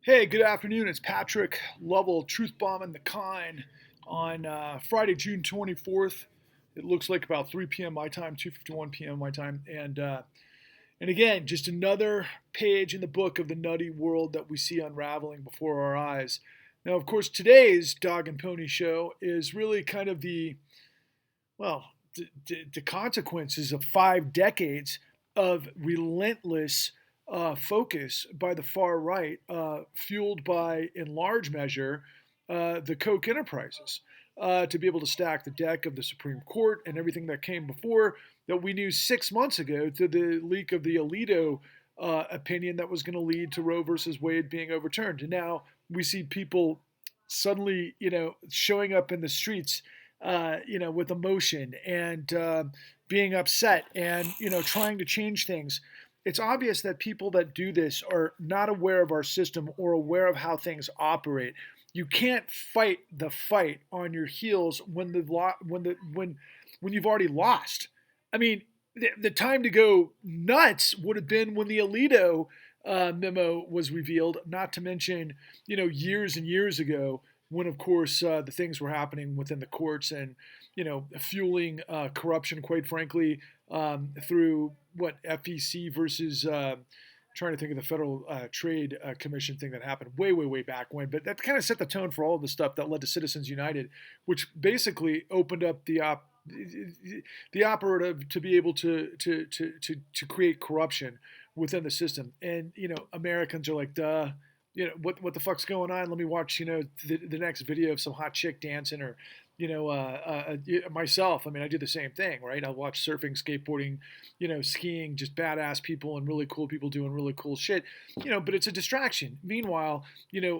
Hey, good afternoon. It's Patrick Lovell, truth bombing the kind on Friday, June 24th. It looks like about 3 p.m. my time, 2:51 p.m. my time, and again, just another page in the book of the nutty world that we see unraveling before our eyes. Now, of course, today's Dog and Pony show is really kind of the consequences of 5 decades of relentless focus by the far right, fueled by, in large measure, the Koch enterprises, to be able to stack the deck of the Supreme Court and everything that came before that we knew 6 months ago to the leak of the Alito opinion that was going to lead to Roe versus Wade being overturned. And now we see people suddenly, showing up in the streets, with emotion and being upset and, trying to change things. It's obvious that people that do this are not aware of our system or aware of how things operate. You can't fight the fight on your heels when you've already lost. I mean, the time to go nuts would have been when the Alito memo was revealed. Not to mention, years and years ago, when of course the things were happening within the courts and fueling corruption, quite frankly, through what FEC versus trying to think of the Federal Trade Commission thing that happened way back when. But that kind of set the tone for all of the stuff that led to Citizens United, which basically opened up the operative to be able to create corruption within the system. And Americans are like, duh. What the fuck's going on? Let me watch, the next video of some hot chick dancing or, myself. I mean, I do the same thing, right? I'll watch surfing, skateboarding, skiing, just badass people and really cool people doing really cool shit, but it's a distraction. Meanwhile,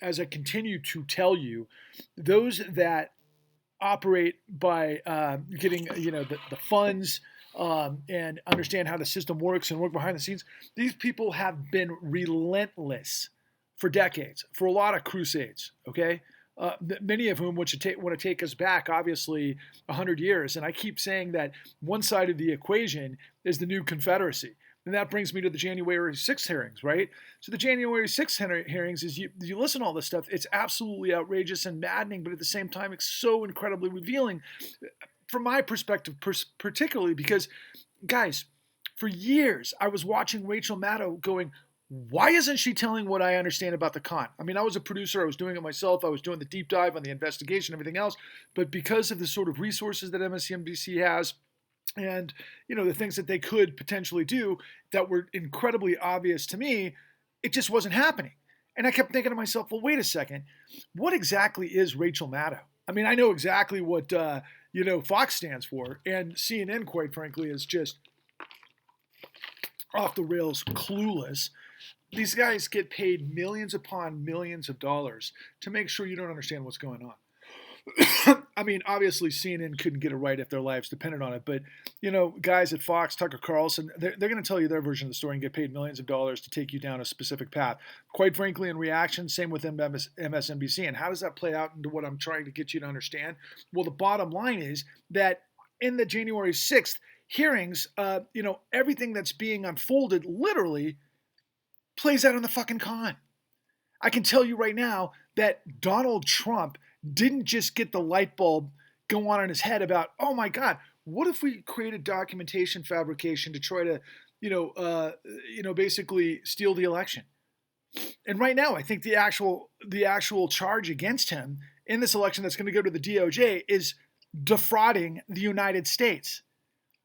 as I continue to tell you, those that operate by getting, the funds, and understand how the system works and work behind the scenes, these people have been relentless for decades, for a lot of crusades, okay? Many of whom want to take us back, obviously, 100 years. And I keep saying that one side of the equation is the new Confederacy. And that brings me to the January 6th hearings, right? So the January 6th hearings is you listen to all this stuff, it's absolutely outrageous and maddening, but at the same time, it's so incredibly revealing from my perspective, particularly because, guys, for years, I was watching Rachel Maddow going, why isn't she telling what I understand about the con? I mean, I was a producer. I was doing it myself. I was doing the deep dive on the investigation, everything else. But because of the sort of resources that MSNBC has and, the things that they could potentially do that were incredibly obvious to me, it just wasn't happening. And I kept thinking to myself, well, wait a second. What exactly is Rachel Maddow? I mean, I know exactly what, Fox stands for. And CNN, quite frankly, is just off the rails clueless. These guys get paid millions upon millions of dollars to make sure you don't understand what's going on. I mean, obviously CNN couldn't get it right if their lives depended on it, but guys at Fox, Tucker Carlson, they're going to tell you their version of the story and get paid millions of dollars to take you down a specific path. Quite frankly, in reaction, same with MSNBC. And how does that play out into what I'm trying to get you to understand? Well, the bottom line is that in the January 6th hearings, everything that's being unfolded literally plays out on the fucking con. I can tell you right now that Donald Trump didn't just get the light bulb go on in his head about, oh my God, what if we created documentation fabrication to try to, basically steal the election? And right now, I think the actual charge against him in this election that's going to go to the DOJ is defrauding the United States.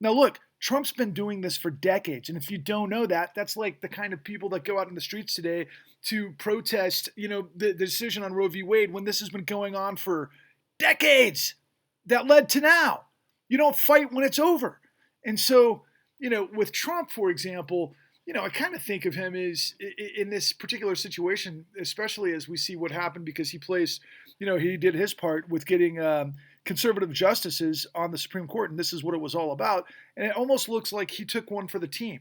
Now, look, Trump's been doing this for decades. And if you don't know that, that's like the kind of people that go out in the streets today to protest, the decision on Roe v. Wade when this has been going on for decades that led to now. You don't fight when it's over. And so, with Trump, for example, I kind of think of him as in this particular situation, especially as we see what happened because he placed, he did his part with getting conservative justices on the Supreme Court, and this is what it was all about. And it almost looks like he took one for the team.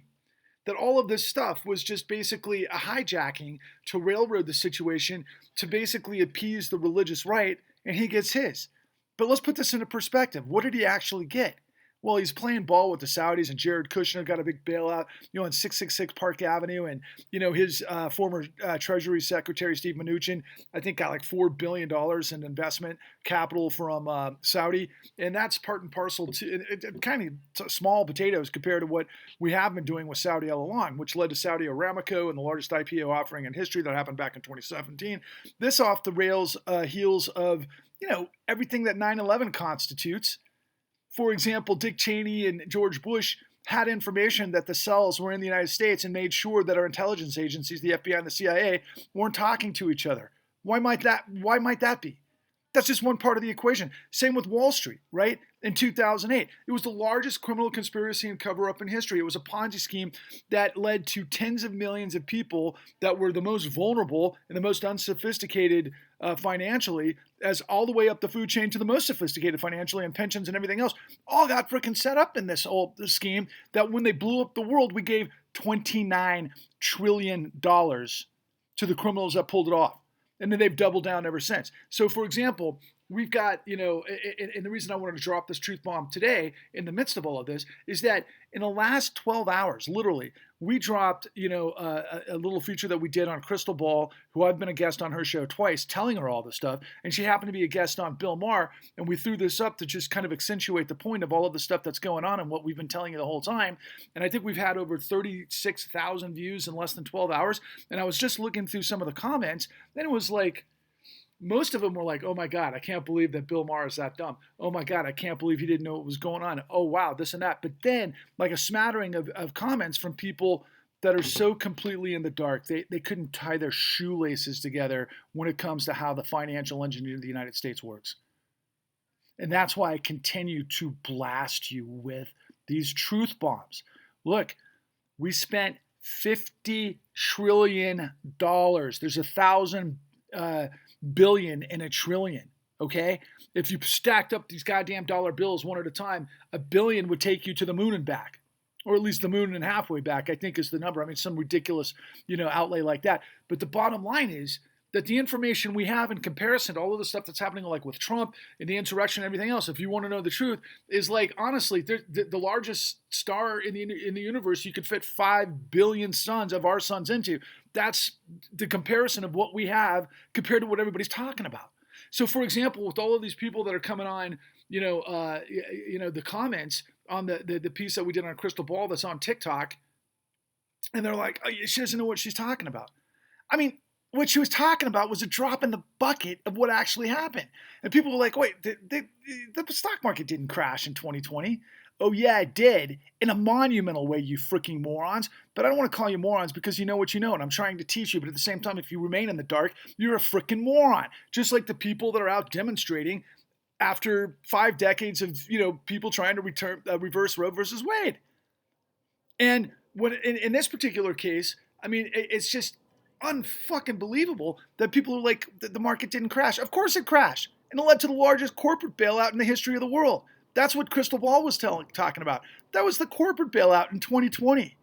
That all of this stuff was just basically a hijacking to railroad the situation to basically appease the religious right, and he gets his. But let's put this into perspective. What did he actually get? Well, he's playing ball with the Saudis, and Jared Kushner got a big bailout, on 666 Park Avenue, and his former Treasury Secretary Steve Mnuchin, I think, got like $4 billion in investment capital from Saudi, and that's part and parcel to kind of small potatoes compared to what we have been doing with Saudi all along, which led to Saudi Aramco and the largest IPO offering in history that happened back in 2017. This off the rails heels of everything that 9/11 constitutes. For example, Dick Cheney and George Bush had information that the cells were in the United States and made sure that our intelligence agencies, the FBI and the CIA, weren't talking to each other. Why might that be? That's just one part of the equation. Same with Wall Street, right? In 2008, it was the largest criminal conspiracy and cover-up in history. It was a Ponzi scheme that led to tens of millions of people that were the most vulnerable and the most unsophisticated financially, as all the way up the food chain to the most sophisticated financially, and pensions and everything else, all got freaking set up in this whole scheme that when they blew up the world, we gave $29 trillion to the criminals that pulled it off. And then they've doubled down ever since. So, for example, we've got, and the reason I wanted to drop this truth bomb today in the midst of all of this is that in the last 12 hours, literally, we dropped, a little feature that we did on Krystal Ball, who I've been a guest on her show twice, telling her all this stuff. And she happened to be a guest on Bill Maher. And we threw this up to just kind of accentuate the point of all of the stuff that's going on and what we've been telling you the whole time. And I think we've had over 36,000 views in less than 12 hours. And I was just looking through some of the comments, and it was like, most of them were like, oh my God, I can't believe that Bill Maher is that dumb. Oh my God, I can't believe he didn't know what was going on. Oh wow, this and that. But then like a smattering of comments from people that are so completely in the dark, they couldn't tie their shoelaces together when it comes to how the financial engine of the United States works. And that's why I continue to blast you with these truth bombs. Look, we spent $50 trillion. There's 1,000 billion and a trillion, okay? If you stacked up these goddamn dollar bills one at a time, $1 billion would take you to the moon and back, or at least the moon and halfway back, I think is the number. I mean, some ridiculous, outlay like that. But the bottom line is that the information we have in comparison to all of the stuff that's happening, like with Trump and the insurrection and everything else, if you want to know the truth, is like, honestly, the largest star in the universe you could fit 5 billion sons of our suns into. That's the comparison of what we have compared to what everybody's talking about. So, for example, with all of these people that are coming on, the comments on the piece that we did on Krystal Ball that's on TikTok, and they're like, oh, she doesn't know what she's talking about. I mean, what she was talking about was a drop in the bucket of what actually happened. And people were like, wait, the stock market didn't crash in 2020. Oh, yeah, it did. In a monumental way, you freaking morons. But I don't want to call you morons because you know what you know, and I'm trying to teach you. But at the same time, if you remain in the dark, you're a freaking moron. Just like the people that are out demonstrating after 5 decades of, people trying to reverse Roe versus Wade. And when in this particular case, I mean, it's just unfucking believable that people are like, the market didn't crash. Of course it crashed. And it led to the largest corporate bailout in the history of the world. That's what Krystal Ball was talking about. That was the corporate bailout in 2020.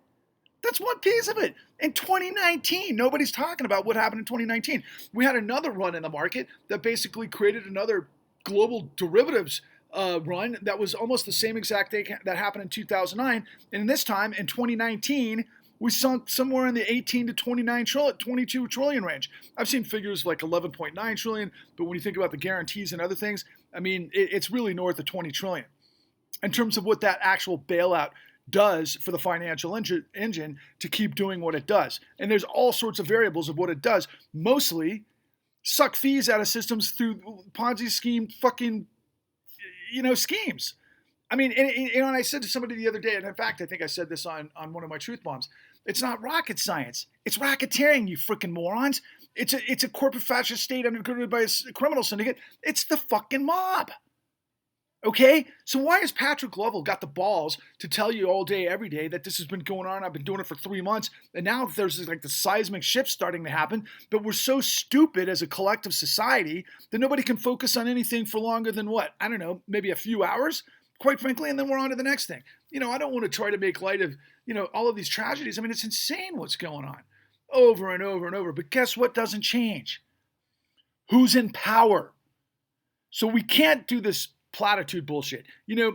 That's one piece of it. In 2019, nobody's talking about what happened in 2019. We had another run in the market that basically created another global derivatives run that was almost the same exact thing that happened in 2009. And this time, in 2019, we sunk somewhere in the 18 to 22 trillion range. I've seen figures like 11.9 trillion, but when you think about the guarantees and other things, I mean, it's really north of 20 trillion. In terms of what that actual bailout does for the financial engine to keep doing what it does. And there's all sorts of variables of what it does. Mostly suck fees out of systems through Ponzi scheme fucking, schemes. I mean, and I said to somebody the other day, and in fact, I think I said this on one of my truth bombs, it's not rocket science. It's racketeering, you freaking morons. It's a corporate fascist state undergirded by a criminal syndicate. It's the fucking mob. Okay? So why has Patrick Lovell got the balls to tell you all day, every day that this has been going on? I've been doing it for 3 months. And now there's like the seismic shift starting to happen. But we're so stupid as a collective society that nobody can focus on anything for longer than what? I don't know, maybe a few hours? Quite frankly, and then we're on to the next thing. I don't want to try to make light of, all of these tragedies. I mean, it's insane what's going on over and over and over. But guess what doesn't change? Who's in power? So we can't do this platitude bullshit.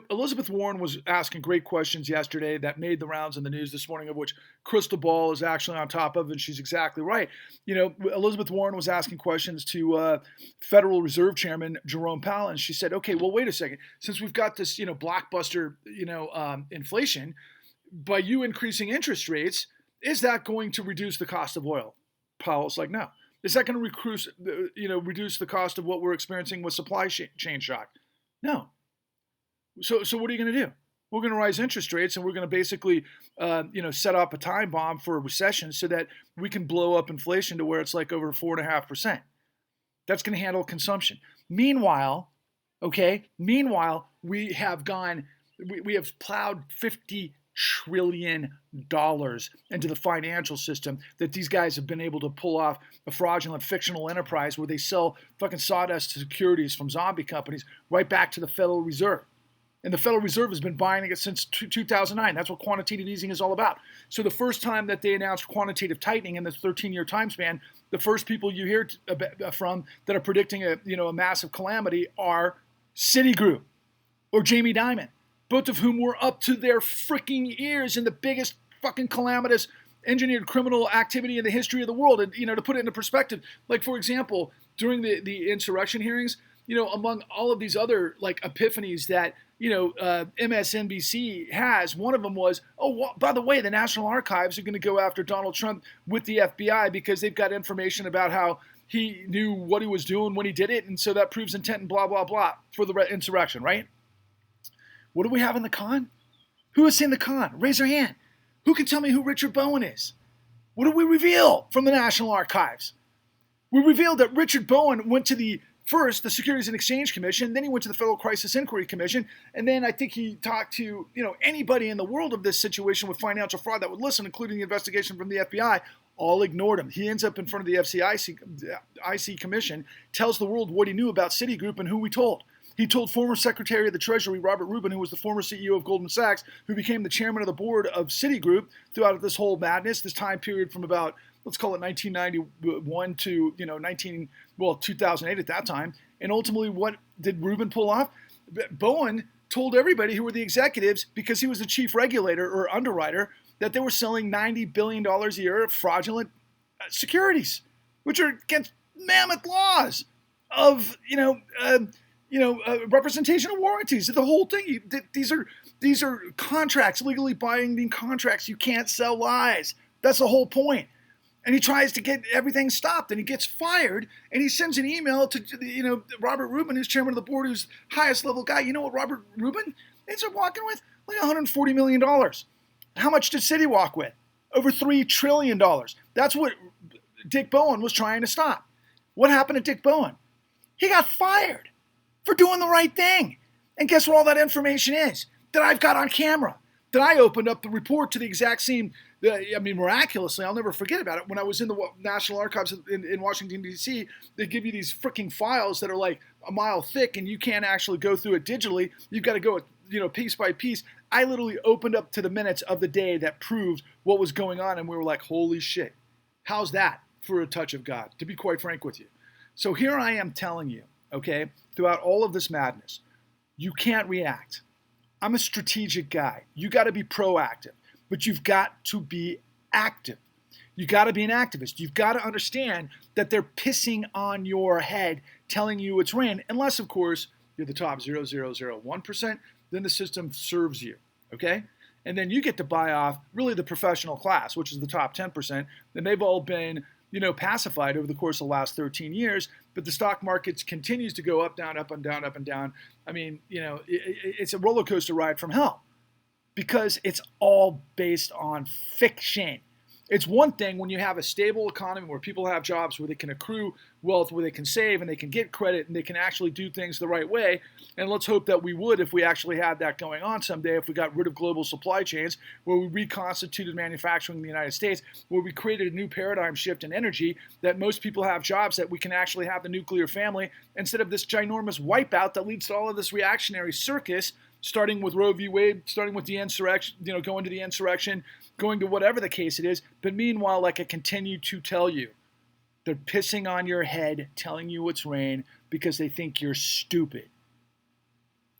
Elizabeth Warren was asking great questions yesterday that made the rounds in the news this morning, of which Krystal Ball is actually on top of, and she's exactly right. Elizabeth Warren was asking questions to Federal Reserve Chairman Jerome Powell, and she said, okay, well, wait a second. Since we've got this, blockbuster, inflation, by you increasing interest rates, is that going to reduce the cost of oil? Powell's like, no. Is that going to reduce the cost of what we're experiencing with supply chain shock? No. So what are you going to do? We're going to rise interest rates, and we're going to basically, set up a time bomb for a recession so that we can blow up inflation to where it's like over 4.5%. That's going to handle consumption. Meanwhile, we have plowed $50 trillion into the financial system that these guys have been able to pull off a fraudulent fictional enterprise where they sell fucking sawdust securities from zombie companies right back to the Federal Reserve. And the Federal Reserve has been buying it since 2009. That's what quantitative easing is all about. So the first time that they announced quantitative tightening in this 13-year time span, the first people you hear from that are predicting a massive calamity are Citigroup or Jamie Dimon, both of whom were up to their freaking ears in the biggest fucking calamitous engineered criminal activity in the history of the world. And, to put it into perspective, like, for example, during the insurrection hearings, among all of these other, like, epiphanies that, MSNBC has, one of them was, by the way, the National Archives are going to go after Donald Trump with the FBI because they've got information about how he knew what he was doing when he did it, and so that proves intent and blah, blah, blah for the insurrection, right? What do we have in the con? Who has seen the con? Raise your hand. Who can tell me who Richard Bowen is? What did we reveal from the National Archives? We revealed that Richard Bowen went to the Securities and Exchange Commission, then he went to the Federal Crisis Inquiry Commission, and then I think he talked to, anybody in the world of this situation with financial fraud that would listen, including the investigation from the FBI, all ignored him. He ends up in front of the FCIC Commission, tells the world what he knew about Citigroup and who we told. He told former Secretary of the Treasury, Robert Rubin, who was the former CEO of Goldman Sachs, who became the chairman of the board of Citigroup throughout this whole madness, this time period from about, let's call it 1991 to 2008 at that time. And ultimately, what did Rubin pull off? Bowen told everybody who were the executives, because he was the chief regulator or underwriter, that they were selling $90 billion a year of fraudulent securities, which are against mammoth laws of representation of warranties. The whole thing. These are contracts, legally binding contracts. You can't sell lies. That's the whole point. And he tries to get everything stopped, and he gets fired, and he sends an email to Robert Rubin, who's chairman of the board, who's highest level guy. You know what Robert Rubin ends up walking with? Like $140 million. How much did Citi walk with? Over $3 trillion. That's what Dick Bowen was trying to stop. What happened to Dick Bowen? He got fired for doing the right thing. And guess what all that information is? That I've got on camera. That I opened up the report to the exact same, miraculously, I'll never forget about it. When I was in the National Archives in Washington, D.C., they give you these freaking files that are like a mile thick, and you can't actually go through it digitally. You've got to go, piece by piece. I literally opened up to the minutes of the day that proved what was going on, and we were like, holy shit. How's that for a touch of God, to be quite frank with you? So here I am telling you, okay, throughout all of this madness, you can't react. I'm a strategic guy. You got to be proactive, but you've got to be active. You got to be an activist. You've got to understand that they're pissing on your head, telling you it's rain, unless, of course, you're the top 0.001%, then the system serves you, okay? And then you get to buy off really the professional class, which is the top 10%, and they've all been pacified over the course of the last 13 years, but the stock market continues to go up, down, up, and down, up, and down. I mean, it's a roller coaster ride from hell because it's all based on fiction. It's one thing when you have a stable economy where people have jobs where they can accrue wealth, where they can save and they can get credit and they can actually do things the right way. And let's hope that we would if we actually had that going on someday, if we got rid of global supply chains, where we reconstituted manufacturing in the United States, where we created a new paradigm shift in energy, that most people have jobs, that we can actually have the nuclear family instead of this ginormous wipeout that leads to all of this reactionary circus, starting with Roe v. Wade, starting with the insurrection, going to the insurrection, going to whatever the case it is. But meanwhile, like I continue to tell you, they're pissing on your head, telling you it's rain because they think you're stupid.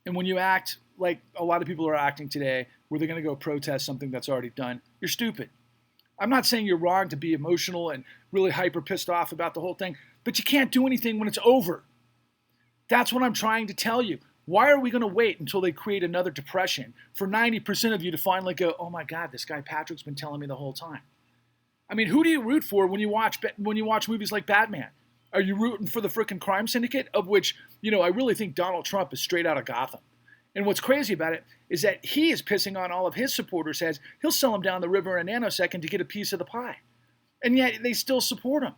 And when you act like a lot of people are acting today, where they're going to go protest something that's already done, you're stupid. I'm not saying you're wrong to be emotional and really hyper pissed off about the whole thing, but you can't do anything when it's over. That's what I'm trying to tell you. Why are we going to wait until they create another depression for 90% of you to finally go, oh my God, this guy Patrick's been telling me the whole time? I mean, who do you root for when you watch movies like Batman? Are you rooting for the frickin' crime syndicate, of which, I really think Donald Trump is straight out of Gotham? And what's crazy about it is that he is pissing on all of his supporters' heads. He'll sell them down the river in a nanosecond to get a piece of the pie. And yet they still support him.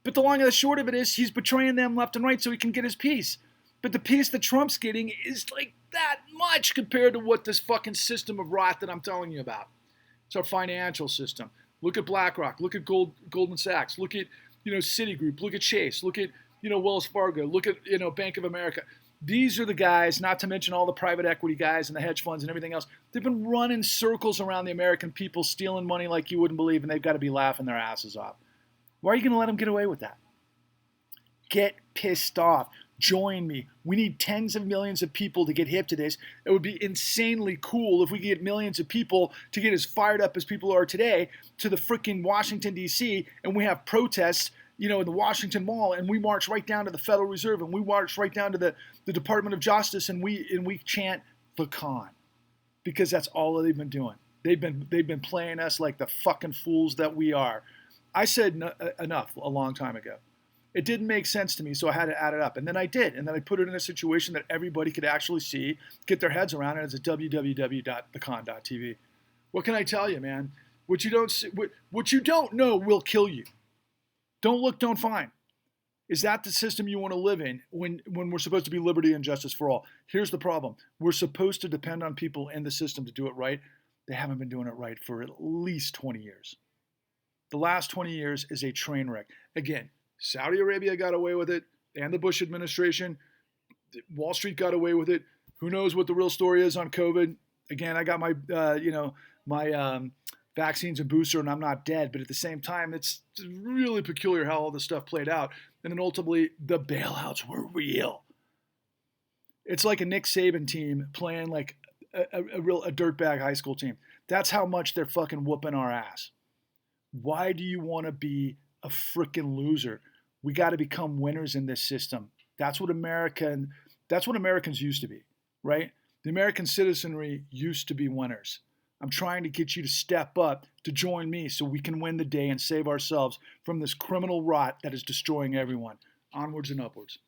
But the long and the short of it is he's betraying them left and right so he can get his piece. But the piece that Trump's getting is like that much compared to what this fucking system of rot that I'm telling you about. It's our financial system. Look at BlackRock. Look at Goldman Sachs. Look at, Citigroup. Look at Chase. Look at, Wells Fargo. Look at, Bank of America. These are the guys, not to mention all the private equity guys and the hedge funds and everything else. They've been running circles around the American people, stealing money like you wouldn't believe, and they've got to be laughing their asses off. Why are you going to let them get away with that? Get pissed off. Join me. We need tens of millions of people to get hip to this. It would be insanely cool if we could get millions of people to get as fired up as people are today to the freaking Washington, D.C., and we have protests, in the Washington Mall, and we march right down to the Federal Reserve, and we march right down to the Department of Justice, and we chant the con, because that's all they've been doing. They've been playing us like the fucking fools that we are. I said enough a long time ago. It didn't make sense to me, so I had to add it up. And then I did. And then I put it in a situation that everybody could actually see, get their heads around it. It's at www.thecon.tv. What can I tell you, man? What you don't know will kill you. Don't look, don't find. Is that the system you want to live in when we're supposed to be liberty and justice for all? Here's the problem. We're supposed to depend on people in the system to do it right. They haven't been doing it right for at least 20 years. The last 20 years is a train wreck. Again, Saudi Arabia got away with it, and the Bush administration. Wall Street got away with it. Who knows what the real story is on COVID? Again, I got my, my vaccines and booster, and I'm not dead. But at the same time, it's really peculiar how all this stuff played out. And then ultimately, the bailouts were real. It's like a Nick Saban team playing like a dirtbag high school team. That's how much they're fucking whooping our ass. Why do you want to be a freaking loser? We got to become winners in this system. That's what Americans used to be, right? The American citizenry used to be winners. I'm trying to get you to step up, to join me so we can win the day and save ourselves from this criminal rot that is destroying everyone. Onwards and upwards.